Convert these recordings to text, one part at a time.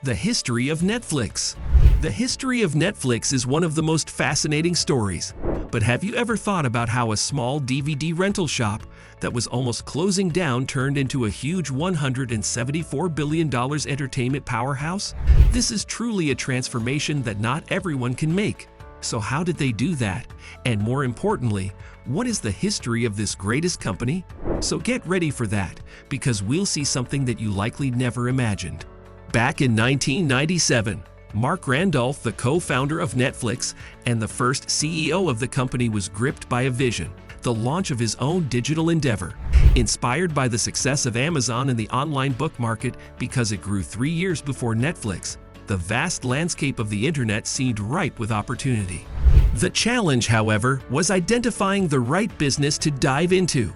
The history of Netflix. The history of Netflix is one of the most fascinating stories. But have you ever thought about how a small DVD rental shop that was almost closing down turned into a huge $174 billion entertainment powerhouse? This is truly a transformation that not everyone can make. So how did they do that? And more importantly, what is the history of this greatest company? So get ready for that, because we'll see something that you likely never imagined. Back in 1997, Mark Randolph, the co-founder of Netflix and the first CEO of the company, was gripped by a vision: the launch of his own digital endeavor. Inspired by the success of Amazon in the online book market because it grew 3 years before Netflix, the vast landscape of the internet seemed ripe with opportunity. The challenge, however, was identifying the right business to dive into.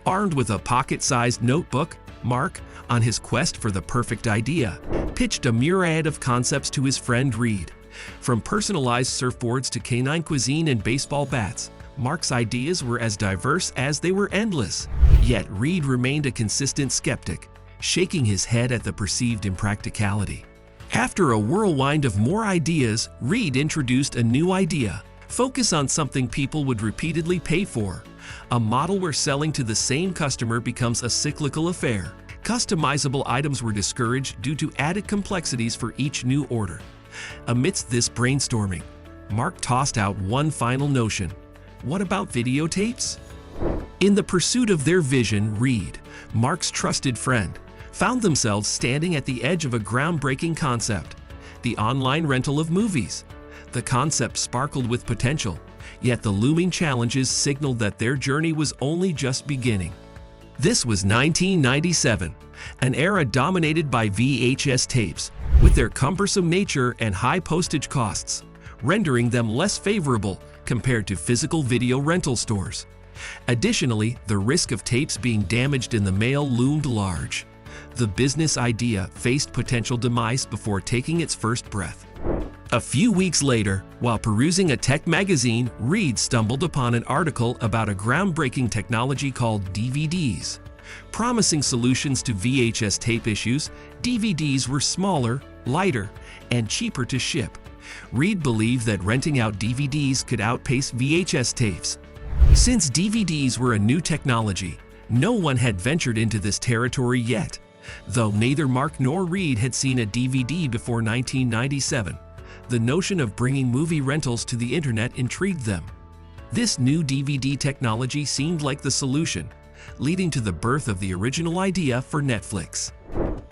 Armed with a pocket-sized notebook, Mark, on his quest for the perfect idea, pitched a myriad of concepts to his friend Reed. From personalized surfboards to canine cuisine and baseball bats, Mark's ideas were as diverse as they were endless. Yet Reed remained a consistent skeptic, shaking his head at the perceived impracticality. After a whirlwind of more ideas, Reed introduced a new idea: focus on something people would repeatedly pay for. A model where selling to the same customer becomes a cyclical affair. Customizable items were discouraged due to added complexities for each new order. Amidst this brainstorming, Mark tossed out one final notion: what about videotapes? In the pursuit of their vision, Reed, Mark's trusted friend, found themselves standing at the edge of a groundbreaking concept: the online rental of movies. The concept sparkled with potential, yet the looming challenges signaled that their journey was only just beginning. This was 1997, an era dominated by VHS tapes, with their cumbersome nature and high postage costs, rendering them less favorable compared to physical video rental stores. Additionally, the risk of tapes being damaged in the mail loomed large. The business idea faced potential demise before taking its first breath. A few weeks later, while perusing a tech magazine, Reed stumbled upon an article about a groundbreaking technology called DVDs. Promising solutions to VHS tape issues, DVDs were smaller, lighter, and cheaper to ship. Reed believed that renting out DVDs could outpace VHS tapes. Since DVDs were a new technology, no one had ventured into this territory yet. Though neither Mark nor Reed had seen a DVD before 1997, the notion of bringing movie rentals to the internet intrigued them. This new DVD technology seemed like the solution, leading to the birth of the original idea for Netflix.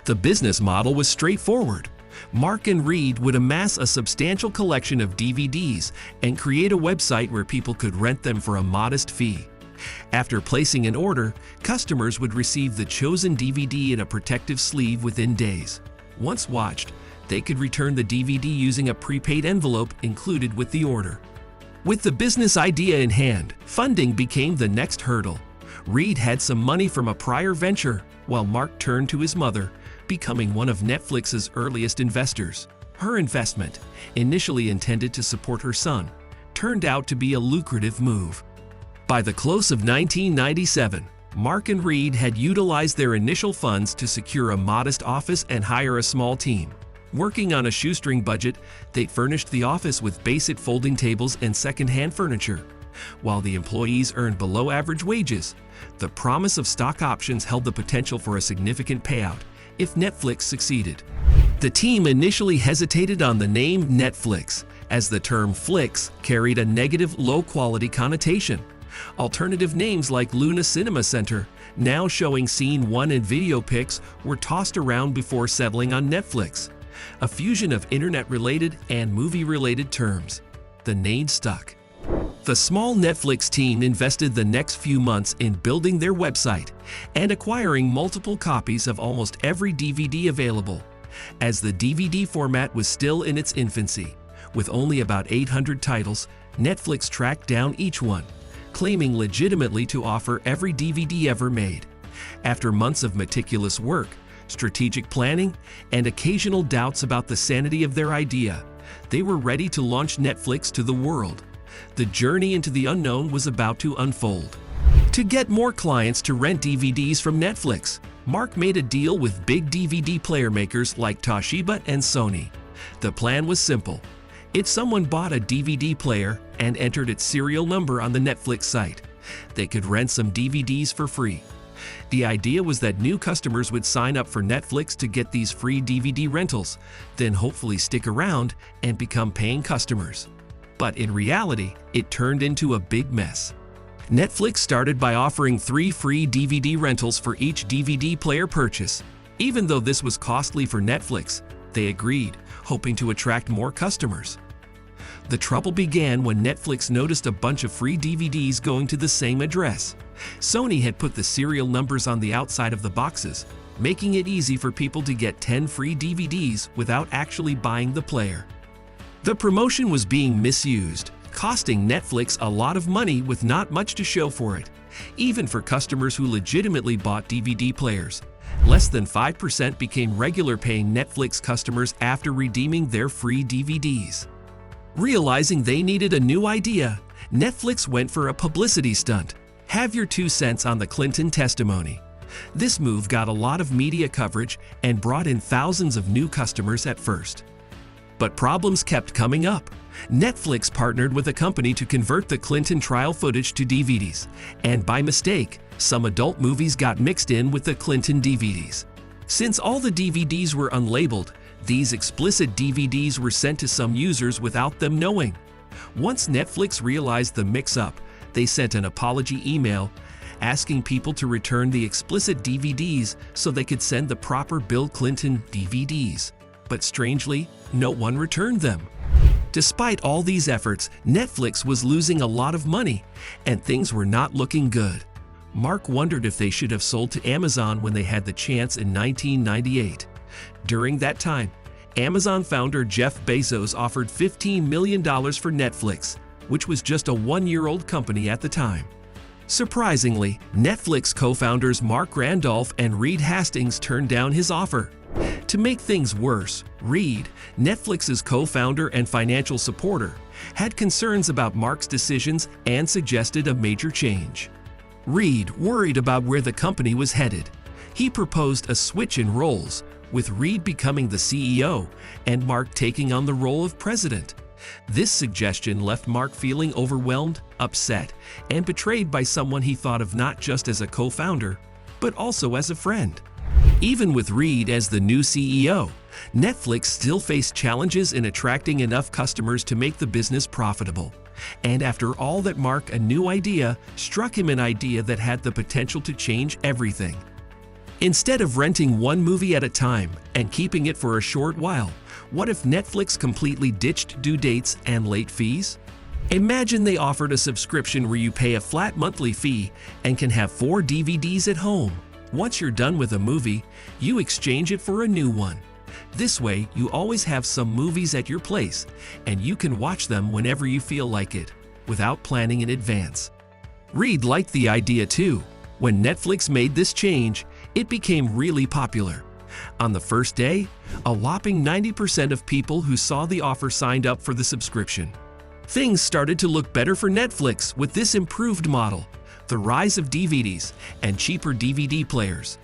The business model was straightforward. Mark and Reed would amass a substantial collection of DVDs and create a website where people could rent them for a modest fee. After placing an order, customers would receive the chosen DVD in a protective sleeve within days. Once watched, they could return the DVD using a prepaid envelope included with the order. With the business idea in hand, funding became the next hurdle. Reed had some money from a prior venture, while Mark turned to his mother, becoming one of Netflix's earliest investors. Her investment, initially intended to support her son, turned out to be a lucrative move. By the close of 1997, Mark and Reed had utilized their initial funds to secure a modest office and hire a small team. Working on a shoestring budget, they furnished the office with basic folding tables and second-hand furniture. While the employees earned below-average wages, the promise of stock options held the potential for a significant payout if Netflix succeeded. The team initially hesitated on the name Netflix, as the term "Flix" carried a negative, low-quality connotation. Alternative names like Luna Cinema Center, now showing Scene 1 and VideoPix, were tossed around before settling on Netflix, a fusion of internet-related and movie-related terms. The name stuck. The small Netflix team invested the next few months in building their website and acquiring multiple copies of almost every DVD available. As the DVD format was still in its infancy, with only about 800 titles, Netflix tracked down each one, claiming legitimately to offer every DVD ever made. After months of meticulous work, strategic planning, and occasional doubts about the sanity of their idea, they were ready to launch Netflix to the world. The journey into the unknown was about to unfold. To get more clients to rent DVDs from Netflix, Mark made a deal with big DVD player makers like Toshiba and Sony. The plan was simple. If someone bought a DVD player and entered its serial number on the Netflix site, they could rent some DVDs for free. The idea was that new customers would sign up for Netflix to get these free DVD rentals, then hopefully stick around and become paying customers. But in reality, it turned into a big mess. Netflix started by offering 3 free DVD rentals for each DVD player purchase. Even though this was costly for Netflix, they agreed, hoping to attract more customers. The trouble began when Netflix noticed a bunch of free DVDs going to the same address. Sony had put the serial numbers on the outside of the boxes, making it easy for people to get 10 free DVDs without actually buying the player. The promotion was being misused, costing Netflix a lot of money with not much to show for it, even for customers who legitimately bought DVD players. Less than 5% became regular paying Netflix customers after redeeming their free DVDs. Realizing they needed a new idea, Netflix went for a publicity stunt. Have your 2 cents on the Clinton testimony. This move got a lot of media coverage and brought in thousands of new customers at first. But problems kept coming up. Netflix partnered with a company to convert the Clinton trial footage to DVDs, and by mistake, some adult movies got mixed in with the Clinton DVDs. Since all the DVDs were unlabeled, these explicit DVDs were sent to some users without them knowing. Once Netflix realized the mix-up, they sent an apology email asking people to return the explicit DVDs so they could send the proper Bill Clinton DVDs. But strangely, no one returned them. Despite all these efforts, Netflix was losing a lot of money, and things were not looking good. Mark wondered if they should have sold to Amazon when they had the chance in 1998. During that time, Amazon founder Jeff Bezos offered $15 million for Netflix, which was just a 1-year-old company at the time. Surprisingly, Netflix co-founders Mark Randolph and Reed Hastings turned down his offer. To make things worse, Reed, Netflix's co-founder and financial supporter, had concerns about Mark's decisions and suggested a major change. Reed worried about where the company was headed. He proposed a switch in roles, with Reed becoming the CEO and Mark taking on the role of president. This suggestion left Mark feeling overwhelmed, upset, and betrayed by someone he thought of not just as a co-founder, but also as a friend. Even with Reed as the new CEO, Netflix still faced challenges in attracting enough customers to make the business profitable. And after all that, Mark, a new idea, struck him, an idea that had the potential to change everything. Instead of renting one movie at a time and keeping it for a short while, what if Netflix completely ditched due dates and late fees? Imagine they offered a subscription where you pay a flat monthly fee and can have 4 DVDs at home. Once you're done with a movie, you exchange it for a new one. This way, you always have some movies at your place, and you can watch them whenever you feel like it, without planning in advance. Reed liked the idea too. When Netflix made this change, it became really popular. On the first day, a whopping 90% of people who saw the offer signed up for the subscription. Things started to look better for Netflix with this improved model, the rise of DVDs and cheaper DVD players.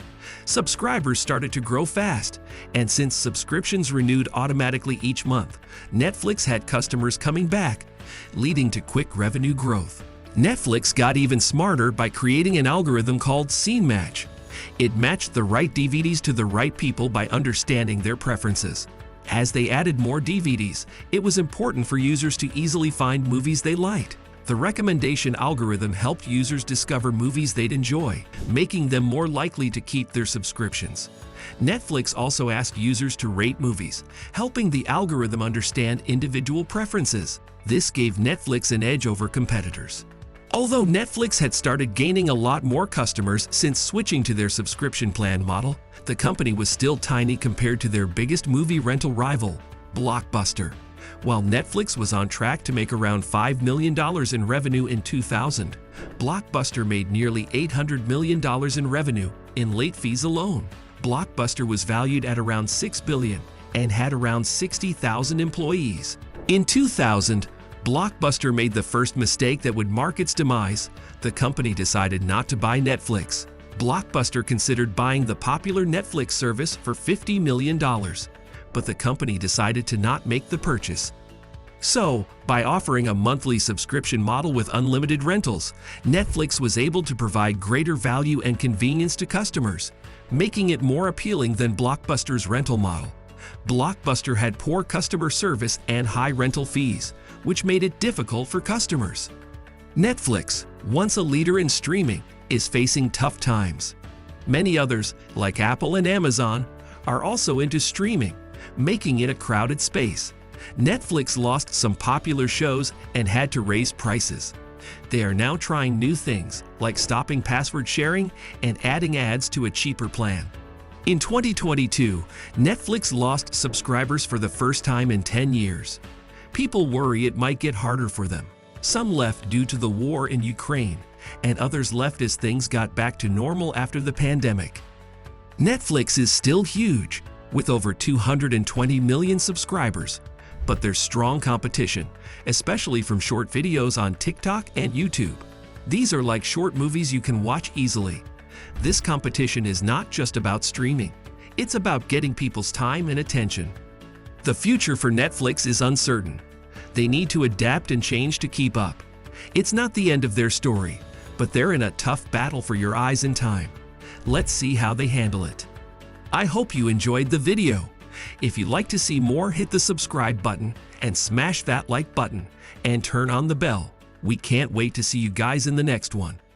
Subscribers started to grow fast, and since subscriptions renewed automatically each month, Netflix had customers coming back, leading to quick revenue growth. Netflix got even smarter by creating an algorithm called Scene Match. It matched the right DVDs to the right people by understanding their preferences. As they added more DVDs, it was important for users to easily find movies they liked. The recommendation algorithm helped users discover movies they'd enjoy, making them more likely to keep their subscriptions. Netflix also asked users to rate movies, helping the algorithm understand individual preferences. This gave Netflix an edge over competitors. Although Netflix had started gaining a lot more customers since switching to their subscription plan model, the company was still tiny compared to their biggest movie rental rival, Blockbuster. While Netflix was on track to make around $5 million in revenue in 2000, Blockbuster made nearly $800 million in revenue in late fees alone. Blockbuster was valued at around $6 billion and had around 60,000 employees. In 2000, Blockbuster made the first mistake that would mark its demise. The company decided not to buy Netflix. Blockbuster considered buying the popular Netflix service for $50 million, but the company decided to not make the purchase. So, by offering a monthly subscription model with unlimited rentals, Netflix was able to provide greater value and convenience to customers, making it more appealing than Blockbuster's rental model. Blockbuster had poor customer service and high rental fees, which made it difficult for customers. Netflix, once a leader in streaming, is facing tough times. Many others, like Apple and Amazon, are also into streaming, making it a crowded space. Netflix lost some popular shows and had to raise prices. They are now trying new things, like stopping password sharing and adding ads to a cheaper plan. In 2022, Netflix lost subscribers for the first time in 10 years. People worry it might get harder for them. Some left due to the war in Ukraine, and others left as things got back to normal after the pandemic. Netflix is still huge, with over 220 million subscribers, but there's strong competition, especially from short videos on TikTok and YouTube. These are like short movies you can watch easily. This competition is not just about streaming, it's about getting people's time and attention. The future for Netflix is uncertain. They need to adapt and change to keep up. It's not the end of their story, but they're in a tough battle for your eyes and time. Let's see how they handle it. I hope you enjoyed the video. If you'd like to see more, hit the subscribe button and smash that like button and turn on the bell. We can't wait to see you guys in the next one.